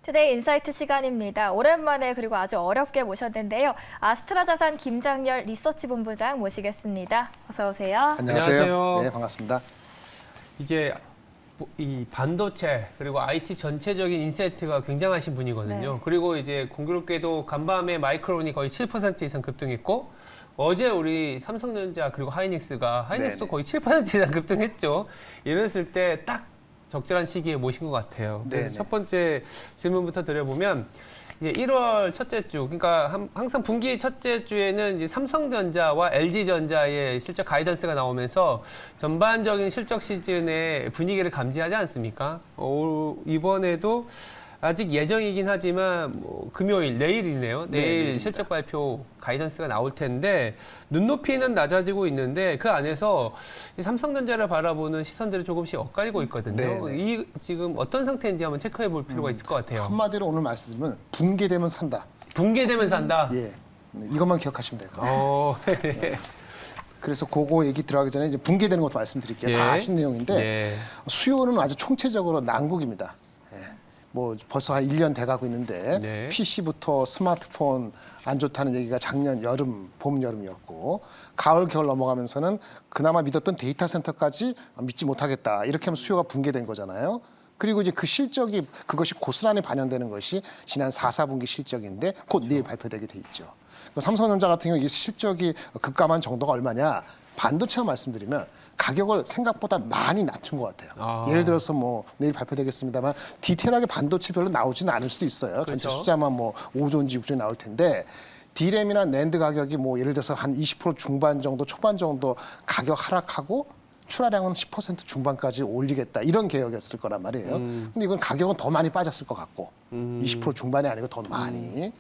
투데이 인사이트 시간입니다. 오랜만에 그리고 아주 어렵게 모셨는데요. 아스트라자산 김장열 리서치 본부장 모시겠습니다. 어서 오세요. 안녕하세요. 네, 반갑습니다. 이제 이 반도체 그리고 IT 전체적인 인사이트가 굉장하신 분이거든요. 네. 그리고 이제 공교롭게도 간밤에 마이크론이 거의 7% 이상 급등했고 어제 우리 삼성전자 그리고 하이닉스도 네네. 거의 7% 이상 급등했죠. 이랬을 때 딱 적절한 시기에 모신 것 같아요. 그래서 네네. 첫 번째 질문부터 드려보면 이제 1월 첫째 주, 그러니까 항상 분기 첫째 주에는 이제 삼성전자와 LG전자의 실적 가이던스가 나오면서 전반적인 실적 시즌의 분위기를 감지하지 않습니까? 이번에도 아직 예정이긴 하지만 뭐 금요일, 내일이네요. 내일 내일입니다. 실적 발표 가이던스가 나올 텐데 눈높이는 낮아지고 있는데 그 안에서 이 삼성전자를 바라보는 시선들이 조금씩 엇갈리고 있거든요. 네네. 이 지금 어떤 상태인지 한번 체크해 볼 필요가 있을 것 같아요. 한마디로 오늘 말씀드리면 붕괴되면 산다. 붕괴되면 산다. 예, 이것만 기억하시면 돼요. 어, 그래서 그거 얘기 들어가기 전에 이제 붕괴되는 것도 말씀드릴게요. 예. 다 아신 내용인데 네. 수요는 아주 총체적으로 난국입니다. 예. 뭐 벌써 한 1년 돼가고 있는데 네. PC부터 스마트폰 안 좋다는 얘기가 작년 여름, 봄, 여름이었고 가을, 겨울 넘어가면서는 그나마 믿었던 데이터 센터까지 믿지 못하겠다. 이렇게 하면 수요가 붕괴된 거잖아요. 그리고 이제 그 실적이 그것이 고스란히 반영되는 것이 지난 4, 4분기 실적인데 곧 내일 발표되게 돼 있죠. 삼성전자 같은 경우 이 실적이 급감한 정도가 얼마냐? 반도체만 말씀드리면 가격을 생각보다 많이 낮춘 것 같아요. 아. 예를 들어서 뭐 내일 발표되겠습니다만 디테일하게 반도체별로 나오지는 않을 수도 있어요. 전체 그렇죠. 숫자만 뭐 5조인지 6조인지 나올 텐데 D램이나 낸드 가격이 뭐 예를 들어서 한 20% 중반 정도, 초반 정도 가격 하락하고 출하량은 10% 중반까지 올리겠다 이런 계획이었을 거란 말이에요. 근데 이건 가격은 더 많이 빠졌을 것 같고 20% 중반이 아니고 더 많이.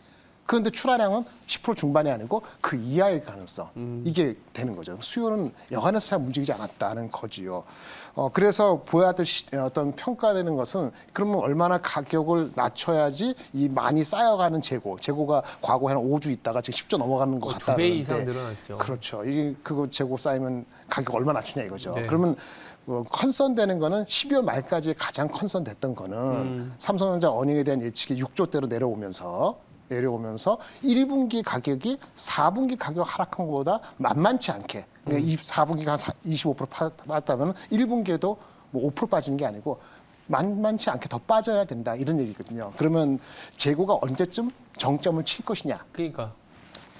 그런데 출하량은 10% 중반이 아니고 그 이하일 가능성 이게 되는 거죠. 수요는 여간해서 잘 움직이지 않았다는 거지요. 그래서 보여야 될 어떤 평가되는 것은 그러면 얼마나 가격을 낮춰야지 이 많이 쌓여가는 재고가 과거에 한 5주 있다가 지금 10조 넘어가는 것 같다는 2배 이상 늘어났죠. 그렇죠. 이 그거 재고 쌓이면 가격 얼마나 낮추냐 이거죠. 네. 그러면 컨선되는 거는 12월 말까지 가장 컨선됐던 거는 삼성전자 어닝에 대한 예측이 6조대로 내려오면서 1분기 가격이 4분기 가격 하락한 것보다 만만치 않게 그러니까 이 4분기가 한 25% 빠졌다면 1분기에도 뭐 5% 빠진 게 아니고 만만치 않게 더 빠져야 된다 이런 얘기거든요. 그러면 재고가 언제쯤 정점을 칠 것이냐 그러니까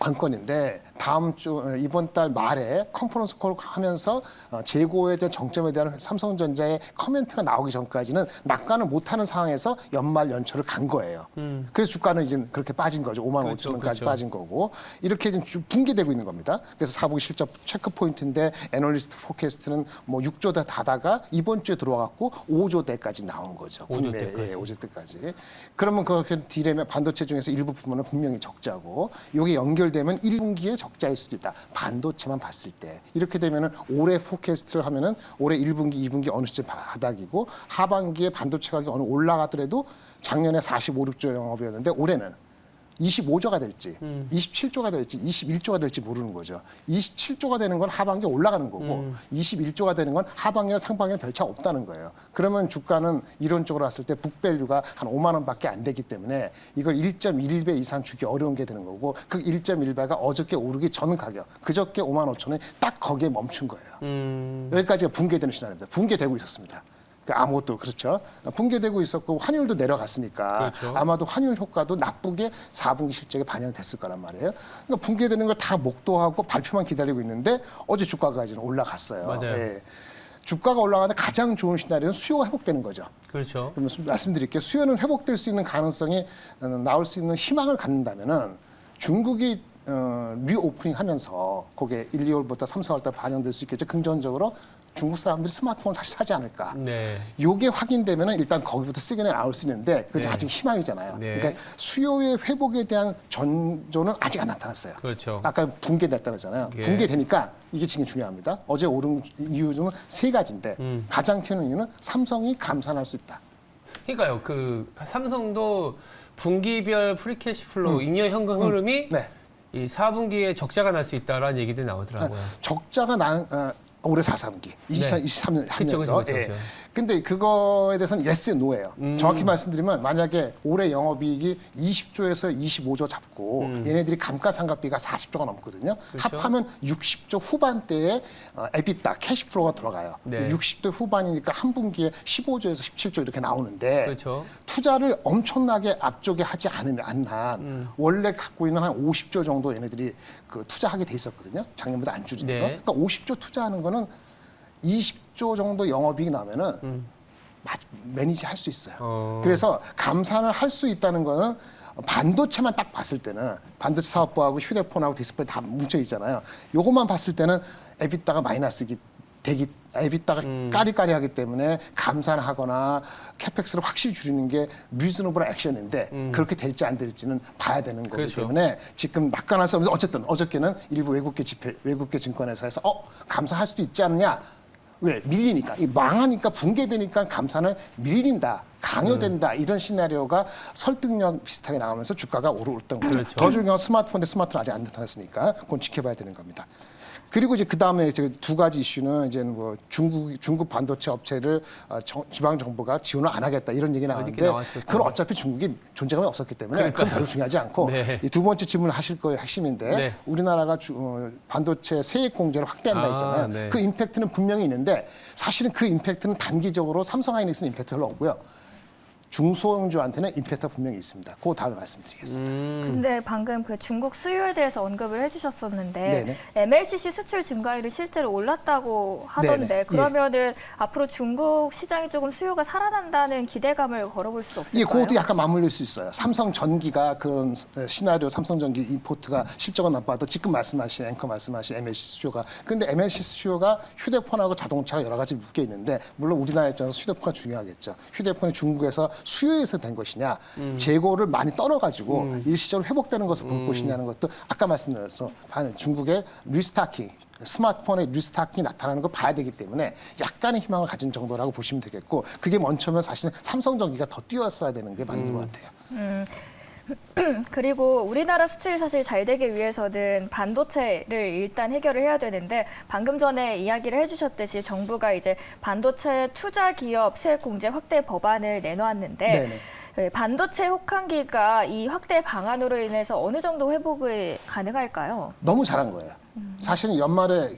관건인데 다음 주 이번 달 말에 컨퍼런스 콜 하면서 재고에 대한 정점에 대한 삼성전자의 커멘트가 나오기 전까지는 낙관을 못하는 상황에서 연말 연초를 간 거예요. 그래서 주가는 이제 그렇게 빠진 거죠. 5만 그렇죠, 5천 원까지 그렇죠. 빠진 거고 이렇게 지금 붕괴되고 있는 겁니다. 그래서 4분기 실적 체크 포인트인데 애널리스트 포캐스트는 뭐 6조 다다가 이번 주에 들어왔고 5조대까지 나온 거죠. 5조대까지. 5조대까지. 그러면 그 D램의 반도체 중에서 일부 부분은 분명히 적자고 이게 연결되면 1분기에 적자일 수도 있다. 반도체만 봤을 때. 이렇게 되면은 올해 포캐스트를 하면은 올해 1분기, 2분기 어느 시점 바닥이고 하반기에 반도체 가격이 어느 올라가더라도 작년에 45, 6조 영업이었는데 올해는 25조가 될지, 27조가 될지, 21조가 될지 모르는 거죠. 27조가 되는 건 하반기에 올라가는 거고 21조가 되는 건 하반기나 상반기에 별 차 없다는 거예요. 그러면 주가는 이론적으로 봤을 때 북밸류가 한 5만 원밖에 안 되기 때문에 이걸 1.1배 이상 주기 어려운 게 되는 거고 그 1.1배가 어저께 오르기 전 가격, 그저께 5만 5천 원이 딱 거기에 멈춘 거예요. 여기까지가 붕괴되는 시나리오입니다. 붕괴되고 있었습니다. 아무것도 그렇죠. 붕괴되고 있었고 환율도 내려갔으니까 그렇죠. 아마도 환율 효과도 나쁘게 4분기 실적에 반영됐을 거란 말이에요. 그러니까 붕괴되는 걸 다 목도하고 발표만 기다리고 있는데 어제 주가가 이제 올라갔어요. 맞아요. 예. 주가가 올라가는데 가장 좋은 시나리오는 수요가 회복되는 거죠. 그렇죠. 그러면 말씀드릴게요. 수요는 회복될 수 있는 가능성이 나올 수 있는 희망을 갖는다면은 중국이 리오프닝 하면서 그게 1, 2월부터 3, 4월 달 반영될 수 있겠죠. 긍정적으로 중국 사람들이 스마트폰을 다시 사지 않을까. 네. 요게 확인되면은 일단 거기부터 시그널이 나올 수 있는데 그게 네. 아직 희망이잖아요. 네. 그러니까 수요의 회복에 대한 전조는 아직 안 나타났어요. 그렇죠. 아까 붕괴됐다 그러잖아요. 예. 붕괴되니까 이게 지금 중요합니다. 어제 오른 이유 중은 세 가지인데 가장 큰 이유는 삼성이 감산할 수 있다. 그러니까요. 그 삼성도 분기별 프리캐시플로우 잉여 현금 흐름이 네. 이 4분기에 적자가 날 수 있다라는 얘기들이 나오더라고요. 적자가 올해 4.3기, 23년 그쵸, 3년도. 그쵸, 그쵸. 근데 그거에 대해서는 yes, no예요. 정확히 말씀드리면 만약에 올해 영업이익이 20조에서 25조 잡고 얘네들이 감가상각비가 40조가 넘거든요. 그렇죠. 합하면 60조 후반대에 EBITDA, 캐시플로우가 들어가요. 네. 60대 후반이니까 한 분기에 15조에서 17조 이렇게 나오는데 그렇죠. 투자를 엄청나게 앞쪽에 하지 않으면 안 한 원래 갖고 있는 한 50조 정도 얘네들이 그 투자하게 돼 있었거든요. 작년보다 안 줄이는 네. 거. 그러니까 50조 투자하는 거는 20조 정도 영업이익이 나면은 매니지 할 수 있어요. 그래서 감산을 할 수 있다는 거는 반도체만 딱 봤을 때는 반도체 사업부하고 휴대폰하고 디스플레이 다 뭉쳐 있잖아요. 요것만 봤을 때는 에비타가 마이너스기 되기 에비타가 까리까리하기 때문에 감산하거나 캐펙스를 확실히 줄이는 게 리즈너블 액션인데 그렇게 될지 안 될지는 봐야 되는 거기 그렇죠. 때문에 지금 낙관할 수 없는데 어쨌든 어저께는 일부 외국계 증권회사에서 감산할 수도 있지 않느냐. 왜? 밀리니까. 이 망하니까 붕괴되니까 감산을 밀린다. 강요된다. 이런 시나리오가 설득력 비슷하게 나오면서 주가가 오르던 거죠. 그렇죠. 더 중요한 건 스마트폰인데 스마트는 아직 안 나타났으니까 그건 지켜봐야 되는 겁니다. 그리고 이제 그 다음에 두 가지 이슈는 이제 뭐 중국 반도체 업체를 지방 정부가 지원을 안 하겠다 이런 얘기 나왔는데 나왔죠. 그건 어차피 중국이 존재감이 없었기 때문에 그건 별로 중요하지 않고 네. 이 두 번째 질문을 하실 거예요 핵심인데 네. 우리나라가 반도체 세액 공제를 확대한다 했잖아요. 네. 그 임팩트는 분명히 있는데 사실은 그 임팩트는 단기적으로 삼성하이닉스는 임팩트 별로 없고요. 중소형주한테는 임팩트가 분명히 있습니다. 그 다음에 말씀드리겠습니다. 근데 방금 그 중국 수요에 대해서 언급을 해주셨었는데 네네. MLCC 수출 증가율이 실제로 올랐다고 하던데 네네. 그러면은 앞으로 중국 시장이 조금 수요가 살아난다는 기대감을 걸어볼 수 예, 없을까요? 그것도 약간 맞물릴 수 있어요. 삼성전기가 그런 시나리오 삼성전기 임포트가 실적은 나빠도 지금 말씀하신 앵커 말씀하신 MLCC 수요가 근데 MLCC 수요가 휴대폰하고 자동차가 여러 가지 묶여 있는데 물론 우리나라 입장에서 휴대폰가 중요하겠죠. 휴대폰이 중국에서 수요에서 된 것이냐 재고를 많이 떨어가지고 일시적으로 회복되는 것을 볼 것이냐는 것도 아까 말씀드렸어 중국의 리스타킹 스마트폰의 리스타킹이 나타나는 걸 봐야 되기 때문에 약간의 희망을 가진 정도라고 보시면 되겠고 그게 먼저면 사실은 삼성전기가 더 뛰었어야 되는 게 맞는 것 같아요. 그리고 우리나라 수출이 사실 잘 되기 위해서는 반도체를 일단 해결을 해야 되는데 방금 전에 이야기를 해주셨듯이 정부가 이제 반도체 투자 기업 세액 공제 확대 법안을 내놓았는데 네네. 반도체 혹한기가 이 확대 방안으로 인해서 어느 정도 회복이 가능할까요? 너무 잘한 거예요. 사실은 연말에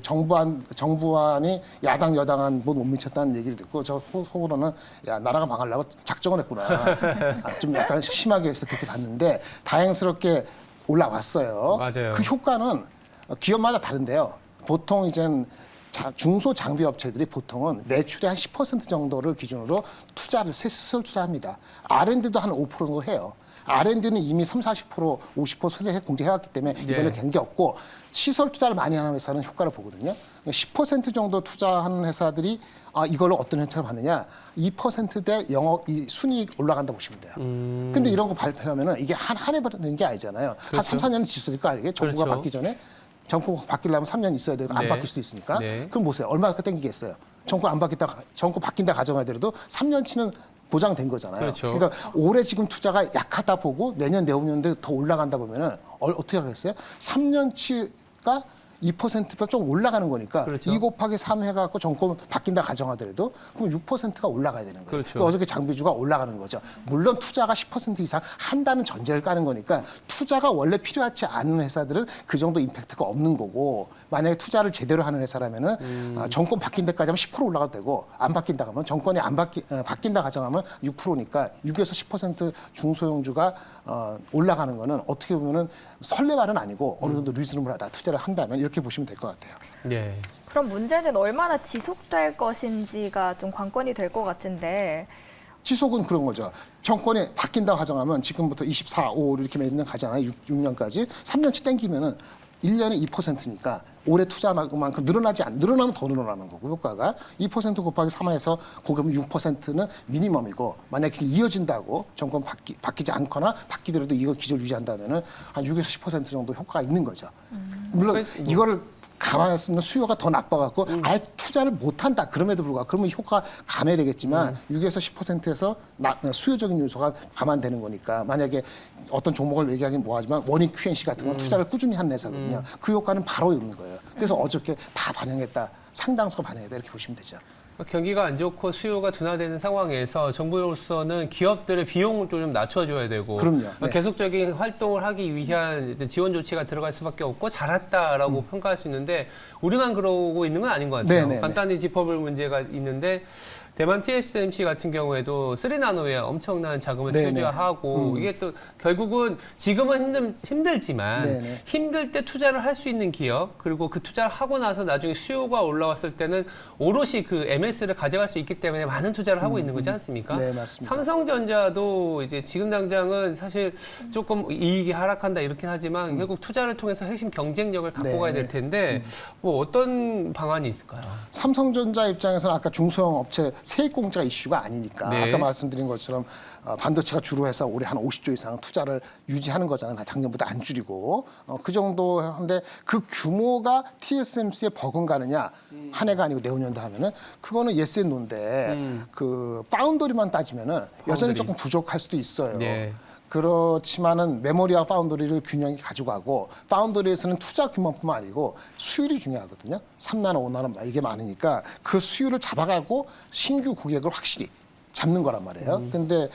정부안이 야당 여당안 못 미쳤다는 얘기를 듣고 저 속으로는 야 나라가 망하려고 작정을 했구나. 좀 약간 심하게 해서 그렇게 봤는데 다행스럽게 올라왔어요. 맞아요. 그 효과는 기업마다 다른데요. 보통 이젠 중소 장비 업체들이 보통은 매출의 한 10% 정도를 기준으로 수설 투자합니다. R&D도 한 5% 정도 해요. R&D는 이미 30-40%, 50% 세액 공제해왔기 때문에 이번에 된 게 없고 시설 투자를 많이 하는 회사는 효과를 보거든요. 10% 정도 투자하는 회사들이 이걸로 어떤 혜택을 받느냐? 2%대 이 순이익 올라간다 보시면 돼요. 근데 이런 거 발표하면은 이게 한 해 버리는 게 아니잖아요. 한 3, 4년은 지속될 거 아니에요? 정부가 그렇죠. 바뀌기 전에 정권 바뀌려면 3년 있어야 되고 안 네. 바뀔 수도 있으니까. 네. 그럼 보세요. 얼마나 땡기겠어요? 정권 바뀐다 가정하더라도 3년치는 보장된 거잖아요. 그렇죠. 그러니까 올해 지금 투자가 약하다 보고 내년 내후년도 더 올라간다 보면은 어떻게 하겠어요? 3년치가 2%가 좀 올라가는 거니까 그렇죠. 2 곱하기 3 해갖고 정권 바뀐다 가정하더라도 그럼 6%가 올라가야 되는 거예요. 그렇죠. 그러니까 어저께 장비주가 올라가는 거죠. 물론 투자가 10% 이상 한다는 전제를 까는 거니까 투자가 원래 필요하지 않은 회사들은 그 정도 임팩트가 없는 거고 만약에 투자를 제대로 하는 회사라면은 정권 바뀐 데까지 하면 10% 올라가도 되고 안 바뀐다 하면 정권이 바뀐다 가정하면 6%니까 6에서 10% 중소형주가 올라가는 거는 어떻게 보면은 설레발은 아니고 어느 정도 리즈너블하다 투자를 한다면 이렇게 보시면 될 것 같아요. 네. 그럼 문제는 얼마나 지속될 것인지가 좀 관건이 될 것 같은데 지속은 그런 거죠. 정권이 바뀐다고 가정하면 지금부터 24, 5 이렇게 몇 년 가잖아요. 6년까지. 3년치 땡기면은 1년에 2%니까 올해 투자만큼 늘어나면 더 늘어나는 거고 효과가 2% 곱하기 3해서 그러면 6%는 미니멈이고 만약에 이어진다고 정권 바뀌지 않거나 바뀌더라도 이거 기조를 유지한다면은 한 6에서 10% 정도 효과가 있는 거죠. 물론 이거를 가만히 있으면 수요가 더 나빠갖고 아예 투자를 못한다. 그럼에도 불구하고 그러면 효과가 감해되겠지만 6에서 10%에서 수요적인 요소가 감안되는 거니까 만약에 어떤 종목을 얘기하긴 뭐하지만 원익 QNC 같은 건 투자를 꾸준히 한 회사거든요. 그 효과는 바로 있는 거예요. 그래서 어저께 다 반영했다. 상당수가 반영했다 이렇게 보시면 되죠. 경기가 안 좋고 수요가 둔화되는 상황에서 정부로서는 기업들의 비용을 좀 낮춰줘야 되고 그럼요. 네. 계속적인 활동을 하기 위한 지원 조치가 들어갈 수밖에 없고 잘했다라고 평가할 수 있는데 우리만 그러고 있는 건 아닌 것 같아요. 네네네. 간단히 짚어볼 문제가 있는데 대만 TSMC 같은 경우에도 3나노에 엄청난 자금을 네네. 투자하고 이게 또 결국은 지금은 힘들지만 네네. 힘들 때 투자를 할 수 있는 기업 그리고 그 투자를 하고 나서 나중에 수요가 올라왔을 때는 오롯이 그 MS를 가져갈 수 있기 때문에 많은 투자를 하고 있는 거지 않습니까? 네, 맞습니다. 삼성전자도 이제 지금 당장은 사실 조금 이익이 하락한다 이렇게 하지만 결국 투자를 통해서 핵심 경쟁력을 갖고 네. 가야 될 텐데 뭐 어떤 방안이 있을까요? 삼성전자 입장에서는 아까 중소형 업체 세액공제가 이슈가 아니니까 네. 아까 말씀드린 것처럼 반도체가 주로 해서 올해 한 50조 이상 투자를 유지하는 거잖아요. 작년보다 안 줄이고 그 정도 한데 그 규모가 TSMC에 버금가느냐 한 해가 아니고 내후년도 하면은 그거는 yes and no인데 그 파운더리만 따지면은 여전히 조금 부족할 수도 있어요. 네. 그렇지만은 메모리와 파운더리를 균형이 가져가고 파운더리에서는 투자 규모뿐만 아니고 수율이 중요하거든요. 3나노, 5나노 이게 많으니까 그 수율을 잡아가고 신규 고객을 확실히 잡는 거란 말이에요. 근데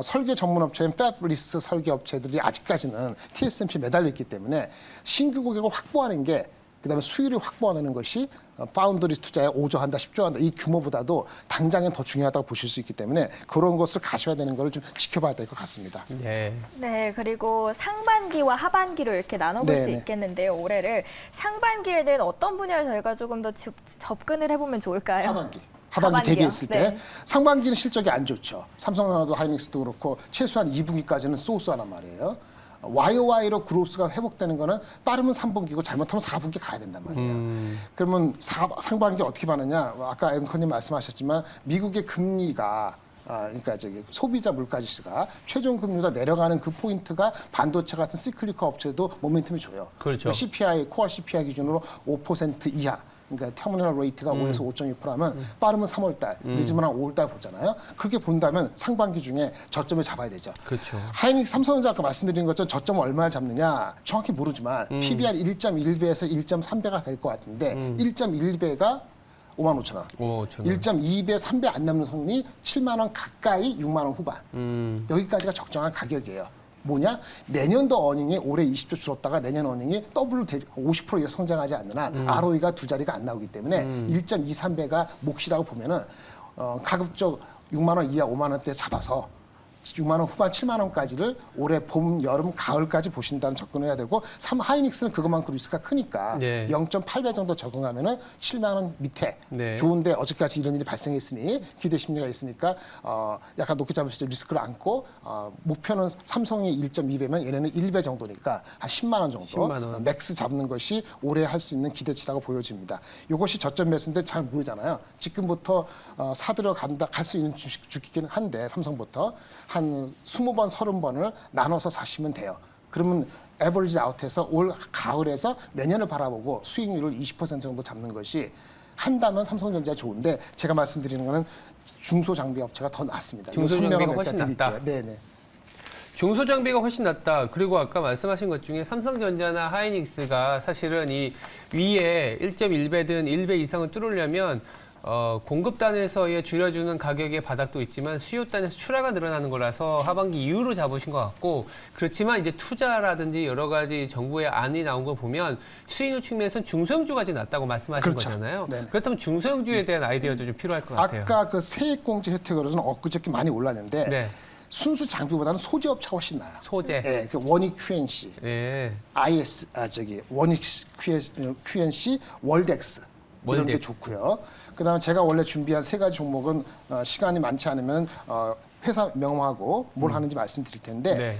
설계 전문 업체인 팹리스 설계 업체들이 아직까지는 TSMC 매달려 있기 때문에 신규 고객을 확보하는 게 그다음에 수율을 확보하는 것이 파운드리 투자에 5조 한다, 10조 한다 이 규모보다도 당장엔 더 중요하다고 보실 수 있기 때문에 그런 것을 가셔야 되는 걸 좀 지켜봐야 될 것 같습니다. 네. 네, 그리고 상반기와 하반기로 이렇게 나눠볼 수 네네. 있겠는데요. 올해를 상반기에는 어떤 분야에 저희가 조금 더 접근을 해보면 좋을까요? 하반기 하반기요? 대비했을 때 네. 상반기는 실적이 안 좋죠. 삼성전자도 하이닉스도 그렇고 최소한 2분기까지는 소스하란 말이에요. YOY로 그로스가 회복되는 거는 빠르면 3분기고 잘못하면 4분기 가야 된단 말이에요. 그러면 상반기 어떻게 봐느냐? 아까 앵커님 말씀하셨지만 미국의 금리가 그러니까 소비자 물가 지수가 최종 금리가 내려가는 그 포인트가 반도체 같은 시클리컬 업체도 모멘텀이 줘요. 그렇죠. CPI, 코어 CPI 기준으로 5% 이하. 그러니까 터미널 레이트가 5에서 5.2%하면 빠르면 3월달, 늦으면 한 5월달 보잖아요. 그렇게 본다면 상반기 중에 저점을 잡아야 되죠. 그렇죠. 하이닉스 삼성전자 아까 말씀드린 것처럼 저점을 얼마를 잡느냐 정확히 모르지만 PBR 1.1배에서 1.3배가 될 것 같은데 1.1배가 55,000원. 1.2배, 3배 안 남는 성능이 7만 원 가까이 6만 원 후반. 여기까지가 적정한 가격이에요. 뭐냐? 내년도 어닝이 올해 20조 줄었다가 내년 어닝이 더블로 50% 이상 성장하지 않는 한 ROE가 두 자리가 안 나오기 때문에 1.23배가 몫이라고 보면은 가급적 6만 원 이하 5만 원대 잡아서 6만 원 후반 7만 원까지를 올해 봄, 여름, 가을까지 보신다는 접근을 해야 되고 하이닉스는 그것만큼 리스크가 크니까 네. 0.8배 정도 적응하면은 7만 원 밑에 네. 좋은데 어제까지 이런 일이 발생했으니 기대 심리가 있으니까 약간 높게 잡을 수 있는 리스크를 안고 목표는 삼성이 1.2배면 얘네는 1배 정도니까 한 10만 원 정도 10만 원. 맥스 잡는 것이 올해 할 수 있는 기대치라고 보여집니다. 이것이 저점 매수인데 잘 모르잖아요. 지금부터 사들여 갈 수 있는 주기긴 한데 삼성부터 한 20번, 30번을 나눠서 사시면 돼요. 그러면 에버리지 아웃해서 올 가을에서 내년을 바라보고 수익률을 20% 정도 잡는 것이 한다면 삼성전자 좋은데 제가 말씀드리는 거는 중소장비 업체가 더 낫습니다. 중소장비가 훨씬 낫다. 네네. 중소장비가 훨씬 낫다. 그리고 아까 말씀하신 것 중에 삼성전자나 하이닉스가 사실은 이 위에 1.1배든 1배 이상을 뚫으려면 공급단에서의 줄여주는 가격의 바닥도 있지만 수요단에서 출하가 늘어나는 거라서 하반기 이후로 잡으신 것 같고 그렇지만 이제 투자라든지 여러 가지 정부의 안이 나온 거 보면 수익률 측면에서는 중소형주가 제일 낫다고 말씀하신 그렇죠. 거잖아요. 네네. 그렇다면 중소형주에 대한 아이디어도 좀 필요할 것 같아요. 아까 그 세액공제 혜택으로는 엊그저께 많이 올랐는데 네. 순수 장비보다는 소재업체가 훨씬 나아요. 소재. 네, 그 원익 QNC, 네. 원익 QNC, 월덱스 이런 게 월덱스. 좋고요. 그다음에 제가 원래 준비한 세 가지 종목은 시간이 많지 않으면 회사 명하고 뭘 하는지 말씀드릴 텐데 네.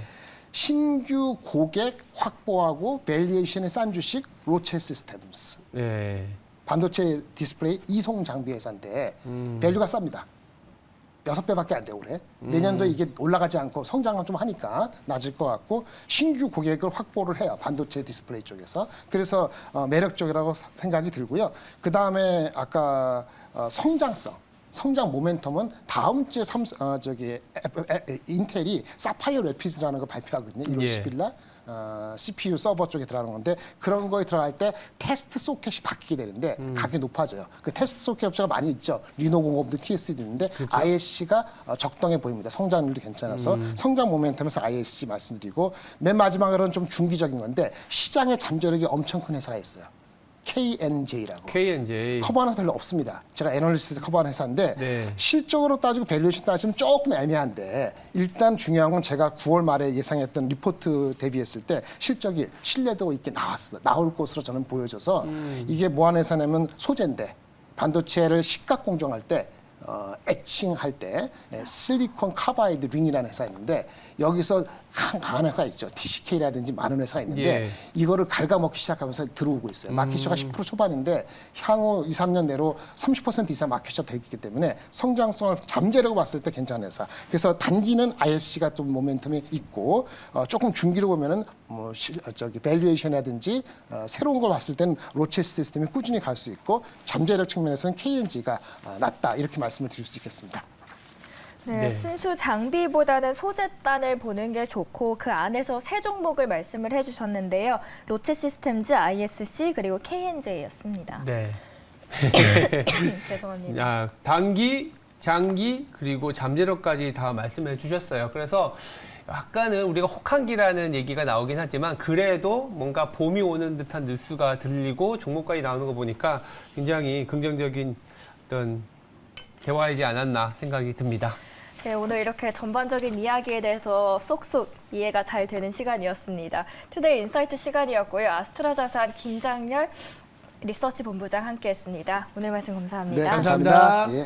신규 고객 확보하고 밸류에이션이 싼 주식 로체 시스템스. 네. 반도체 디스플레이 이송 장비 회사인데 밸류가 쌉니다. 6배밖에 안 돼 올해. 내년도에 이게 올라가지 않고 성장을 좀 하니까 낮을 것 같고 신규 고객을 확보를 해요. 반도체 디스플레이 쪽에서. 그래서 매력적이라고 생각이 들고요. 그 다음에 아까 성장 모멘텀은 다음 주에 인텔이 사파이어 래피드라는 걸 발표하거든요. 1월 예. 10일 날. CPU 서버 쪽에 들어가는 건데 그런 거에 들어갈 때 테스트 소켓이 바뀌게 되는데 가격이 높아져요. 그 테스트 소켓 업체가 많이 있죠. 리노공업도 TSD도 있는데 ISC가 적당해 보입니다. 성장률도 괜찮아서 성장 모멘텀에서 ISC 말씀드리고 맨 마지막으로는 좀 중기적인 건데 시장의 잠재력이 엄청 큰 회사가 있어요. KNJ라고. KNJ. 커버하는 회사 별로 없습니다. 제가 애널리스트 커버하는 회사인데 네. 실적으로 따지고 밸류에이션 따지면 조금 애매한데 일단 중요한 건 제가 9월 말에 예상했던 리포트 대비했을 때 실적이 신뢰도 있게 나올 것으로 저는 보여져서 이게 뭐 하는 회사냐면 소재인데 반도체를 시각 공정할 때 애칭할 때 실리콘 카바이드 링이라는 회사 있는데 여기서 강한 회사가 있죠. TCK라든지 많은 회사가 있는데 예. 이거를 갉아먹기 시작하면서 들어오고 있어요. 마켓셔가 10% 초반인데 향후 2, 3년 내로 30% 이상 마켓셔 되기 때문에 성장성을 잠재력을 봤을 때 괜찮은 회사. 그래서 단기는 ISC가 좀 모멘텀이 있고 조금 중기로 보면은 밸류에이션이라든지 새로운 걸 봤을 때는 로체스 시스템이 꾸준히 갈 수 있고 잠재력 측면에서는 KNG가 낮다 이렇게 말씀을 드릴 수 있겠습니다. 네, 네. 순수 장비보다는 소재단을 보는 게 좋고 그 안에서 세 종목을 말씀을 해주셨는데요. 로체 시스템즈, ISC 그리고 KNJ였습니다. 네. 죄송합니다. 야, 단기, 장기 그리고 잠재력까지 다 말씀해 주셨어요. 그래서 약간은 우리가 혹한기라는 얘기가 나오긴 하지만 그래도 뭔가 봄이 오는 듯한 뉴스가 들리고 종목까지 나오는 거 보니까 굉장히 긍정적인 어떤 대화이지 않았나 생각이 듭니다. 네, 오늘 이렇게 전반적인 이야기에 대해서 쏙쏙 이해가 잘 되는 시간이었습니다. 투데이 인사이트 시간이었고요. 아스트라자산 김장렬 리서치 본부장 함께했습니다. 오늘 말씀 감사합니다. 네, 감사합니다. 감사합니다. 예.